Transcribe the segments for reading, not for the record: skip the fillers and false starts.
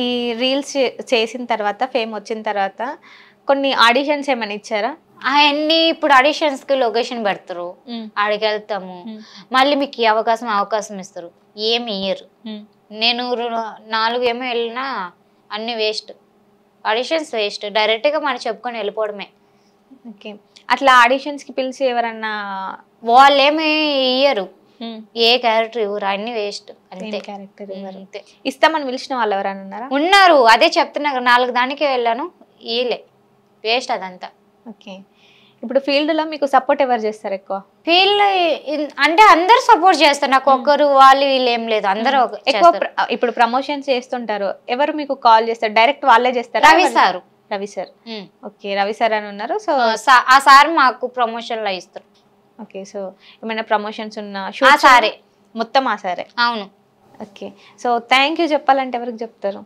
ఈ రీల్స్ చేసిన తర్వాత ఫేమ్ వచ్చిన తర్వాత కొన్ని ఆడిషన్స్ ఏమైనా ఇచ్చారా? అవన్నీ ఇప్పుడు ఆడిషన్స్కి లొకేషన్ పెడతారు, ఆడికి వెళ్తాము, మళ్ళీ మీకు ఈ అవకాశం ఇస్తారు, ఏమి ఇయ్యరు. నేను 4 ఏమో వెళ్ళినా అన్ని వేస్ట్, ఆడిషన్స్ వేస్ట్, డైరెక్ట్గా మనం చెప్పుకొని వెళ్ళిపోవడమే. ఓకే, అట్లా ఆడిషన్స్కి పిలిచి ఎవరన్నా వాళ్ళు ఏమి ఇయ్యరు, ఏ క్యారెక్టర్ ఇవ్వరు, అన్ని వేస్ట్. అంతే, క్యారెక్టర్ అంతే. ఇస్తామని పిలిచిన వాళ్ళు ఎవరైనా ఉన్నారా? ఉన్నారు, అదే చెప్తున్నా, 4 దానికి వెళ్ళాను, ఈలే వేస్ట్ అదంతా. ఓకే, ఇప్పుడు ఫీల్డ్లో మీకు సపోర్ట్ ఎవరు చేస్తారు ఎక్కువ? ఫీల్డ్ అంటే అందరు సపోర్ట్ చేస్తారు నాకు, ఒక్కరు వాళ్ళు వీళ్ళు ఏం లేదు, అందరూ ఎక్కువ. ఇప్పుడు ప్రమోషన్స్ చేస్తుంటారు, ఎవరు మీకు కాల్ చేస్తారు? డైరెక్ట్ వాళ్ళే చేస్తారు? Ravi sir. Ravi sir, okay, Ravi sir అని ఉన్నారు. సో ఆ సార్ మాకు ప్రమోషన్ లో ఇస్తారు. ఓకే, సో ఏమైనా ప్రమోషన్స్ ఉన్నా ఆ సారే, మొత్తం ఆ సారే? అవును. ఓకే, సో థ్యాంక్ యూ చెప్పాలంటే ఎవరికి చెప్తారు?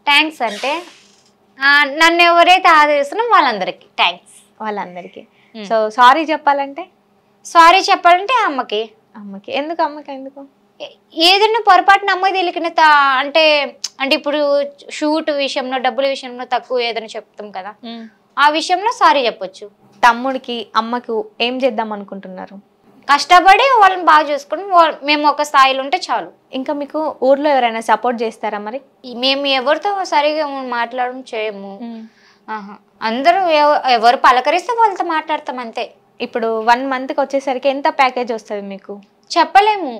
థ్యాంక్స్ అంటే నన్ను ఎవరైతే ఆదరిస్తున్నారో వాళ్ళందరికీ థ్యాంక్స్. వాళ్ళందరికీ. సో సారీ చెప్పాలంటే? సారీ చెప్పాలంటే అమ్మకి. అమ్మకి ఎందుకు? అమ్మకి ఎందుకు? ఏదైనా పొరపాటున అమ్మాయి తెలియకనే అంటే అంటే ఇప్పుడు షూట్ విషయంలో డబ్బుల విషయంలో తక్కువ ఏదైనా చెప్తాం కదా, ఆ విషయంలో సారీ చెప్పొచ్చు. తమ్ముడికి అమ్మకు ఏం చేద్దాం అనుకుంటున్నారు? కష్టపడి వాళ్ళని బాగా చూసుకుని మేము ఒక స్థాయిలో ఉంటే చాలు. ఇంకా మీకు ఊర్లో ఎవరైనా సపోర్ట్ చేస్తారా మరి? మేము ఎవరితో సరిగా మాట్లాడడం చేయము. అందరూ ఎవరు పలకరిస్తే వాళ్ళతో మాట్లాడతాం అంతే. ఇప్పుడు 1 monthకి వచ్చేసరికి ఎంత ప్యాకేజ్ వస్తుంది మీకు? చెప్పలేము,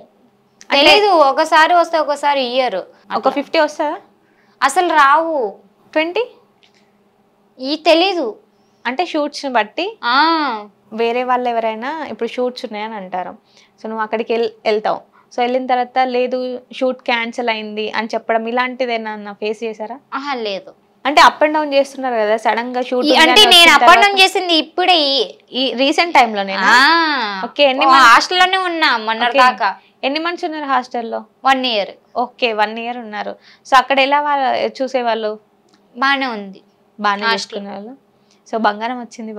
తెలీదు. ఒకసారి వస్తే ఒకసారి ఇయ్యరు. ఒక 50 వస్తుందా? అసలు రావు. 20 తెలీదు. అంటే షూట్స్ని బట్టి వేరే వాళ్ళు ఎవరైనా ఇప్పుడు షూట్స్ ఉన్నాయని అంటారు, సో నువ్వు అక్కడికి వెళ్తావు, సో వెళ్ళిన తర్వాత లేదు షూట్ క్యాన్సిల్ అయింది అని చెప్పడం ఇలాంటిదేనా ఫేస్ చేశారా? లేదు. అంటే అప్ అండ్ డౌన్ చేస్తున్నారు కదా సడన్ గా షూట్. అంటే నేను అప్ అండ్ డౌన్ చేసింది ఇప్పుడే, ఈ రీసెంట్ టైంలోనే. ఓకే, హాస్టల్లోనే ఉన్నా మొన్న దాకా. ఎన్ని మంత్స్ ఉన్నారు హాస్టల్లో? 1 year. ఓకే, 1 year ఉన్నారు. సో అక్కడ ఎలా చూసేవాళ్ళు? బానే ఉంది, బాగానే చూసుకునేవాళ్ళు. సో బంగారం వచ్చింది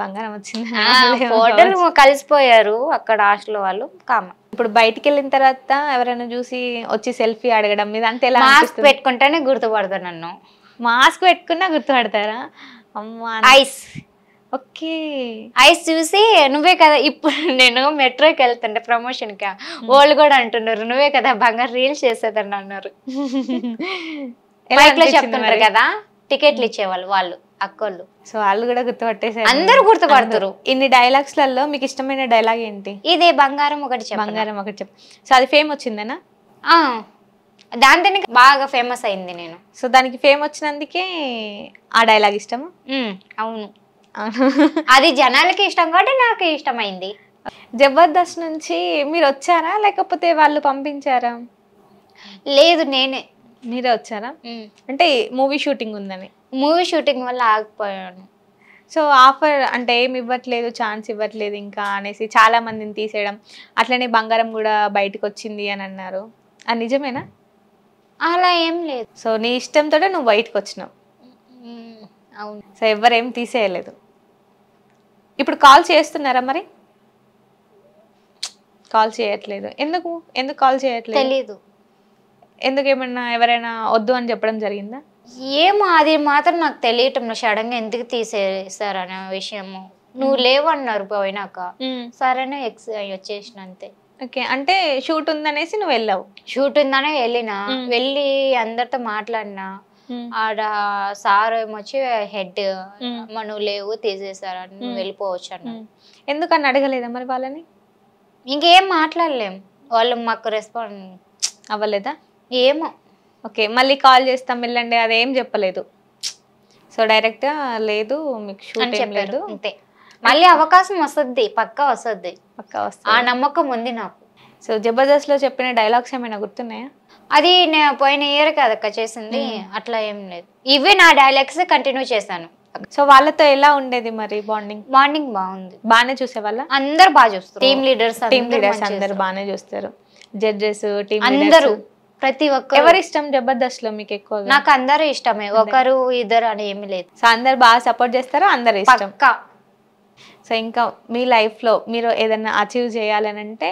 ఫోటోలు కలిసిపోయారు అక్కడ హాస్టల్ వాళ్ళు. ఇప్పుడు బయటికి వెళ్ళిన తర్వాత ఎవరైనా చూసి వచ్చి సెల్ఫీ అడగడం మీద అంతే? మాస్క్ పెట్టుకుంటేనే గుర్తుపడతారు నన్ను. మాస్క్ పెట్టుకున్నా గుర్తుపడతారా? అమ్మా, ఐస్. ఓకే, ఐస్ చూసి నువ్వే కదా. ఇప్పుడు నేను మెట్రోకి వెళ్తుంటే ప్రమోషన్ కా వాళ్ళు కూడా అంటున్నారు నువ్వే కదా బంగారు రీల్స్ చేసేదని అన్నారు. బైక్ లో చెప్తున్నారు కదా, టికెట్లు ఇచ్చేవాళ్ళు వాళ్ళు అక్కోళ్ళు. సో వాళ్ళు కూడా గుర్తుపట్టేసారు, అందరూ గుర్తుపడతారు. ఇన్ని డైలాగ్స్లలో మీకు ఇష్టమైన డైలాగ్ ఏంటి? ఇదే బంగారం ఒకటి చెప్పు. సో అది ఫేమ్ వచ్చిందేనా? దాంతోనే బాగా ఫేమస్ అయింది నేను. సో దానికి ఫేమ్ వచ్చినందుకే ఆ డైలాగ్ ఇష్టము? అవును, అది జనాలకి ఇష్టం కాబట్టి నాకు ఇష్టమైంది. జబర్దస్త్ నుంచి మీరు వచ్చారా లేకపోతే వాళ్ళు పంపించారా? లేదు, నేనే. మీరే వచ్చారా? అంటే మూవీ షూటింగ్ ఉందని. మూవీ షూటింగ్ వల్ల ఆగిపోయాను. సో ఆఫర్ అంటే ఏమి ఇవ్వట్లేదు, ఛాన్స్ ఇవ్వట్లేదు ఇంకా అనేసి చాలా మందిని తీసేయడం, అట్లనే బంగారం కూడా బయటకు వచ్చింది అని అన్నారు, అది నిజమేనా? అలా ఏం లేదు. సో నీ ఇష్టంతో నువ్వు బయటకు వచ్చినావు? అవును. సో ఎవరేం తీసేయలేదు. ఇప్పుడు కాల్ చేస్తున్నారా మరి? కాల్ చేయట్లేదు. ఎందుకు కాల్ చేయట్లేదు? తెలీదు. ఎందుకు, ఏమన్నా ఎవరైనా వద్దు అని చెప్పడం జరిగిందా? ఏమో అది మాత్రం నాకు తెలియటం, సడన్ గా ఎందుకు తీసేసారనే విషయము. నువ్వు లేవన్నారు పోయినాక, సరేనే వచ్చేసిన అంతే. ఓకే, అంటే షూట్ ఉందనేసి నువ్వు వెళ్ళావు? షూట్ ఉందనే వెళ్ళి అందరితో మాట్లాడినా, ఆడ సార్ ఏమొచ్చి హెడ్ నువ్వు లేవు తీసేసారని నువ్వు వెళ్ళిపోవచ్చు అన్న. ఎందుకని అడగలేదా మరి వాళ్ళని? ఇంకేం మాట్లాడలేం, వాళ్ళు మాకు రెస్పాండ్ అవ్వలేదా? ఏమో. ఓకే, మళ్ళీ కాల్ చేస్తాం వెళ్ళండి అదేం చెప్పలేదు. సో డైరెక్ట్గా లేదు మీకు షూట్ ఏం లేదు అంతే. మళ్ళీ అవకాశం వస్తుంది, పక్కా వస్తుంది, ఆ నమ్మకం ఉంది నాకు. సో జబర్దస్త్ లో చెప్పిన డైలాగ్స్ ఏమైనా గుర్తున్నాయా? అది నేను పోయిన ఇయర్ కదక్క చేసింది, అట్లా ఏం లేదు. ఇవే నా డైలాగ్స్ కంటిన్యూ చేశాను. సో వాళ్ళతో ఎలా ఉండేది మరి బాండింగ్? బాగుంది, బాగానే చూసేవాళ్ళ? అందరు బాగా చూస్తారు, టీమ్ లీడర్స్ అందరు బాగానే చూస్తారు, జడ్జెస్ టీమ్ అందరూ ప్రతి ఒక్కరు. ఎవరి ఇష్టం జబర్దస్త్ లో మీకు ఎక్కువ? నాకు అందరూ ఇష్టమే, ఒకరు ఇద్దరు అని ఏమి లేదు. సో అందరు బాగా సపోర్ట్ చేస్తారు, అందరు ఇష్టం. సో ఇంకా మీ లైఫ్లో మీరు ఏదైనా అచీవ్ చేయాలని అంటే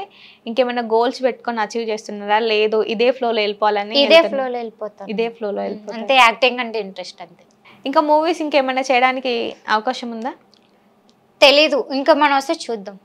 ఇంకేమైనా గోల్స్ పెట్టుకొని అచీవ్ చేస్తున్నారా, లేదు ఇదే ఫ్లోలో వెళ్ళిపోవాలని? ఇదే ఫ్లోలో వెళ్ళిపోతాను. ఇదే ఫ్లోలో వెళ్ళిపోతాను. అంతే, యాక్టింగ్ అంటే ఇంట్రెస్ట్ అంతే. ఇంకా మూవీస్ ఇంకేమైనా చేయడానికి అవకాశం ఉందా? తెలీదు, ఇంకా మనం వస్తే చూద్దాం.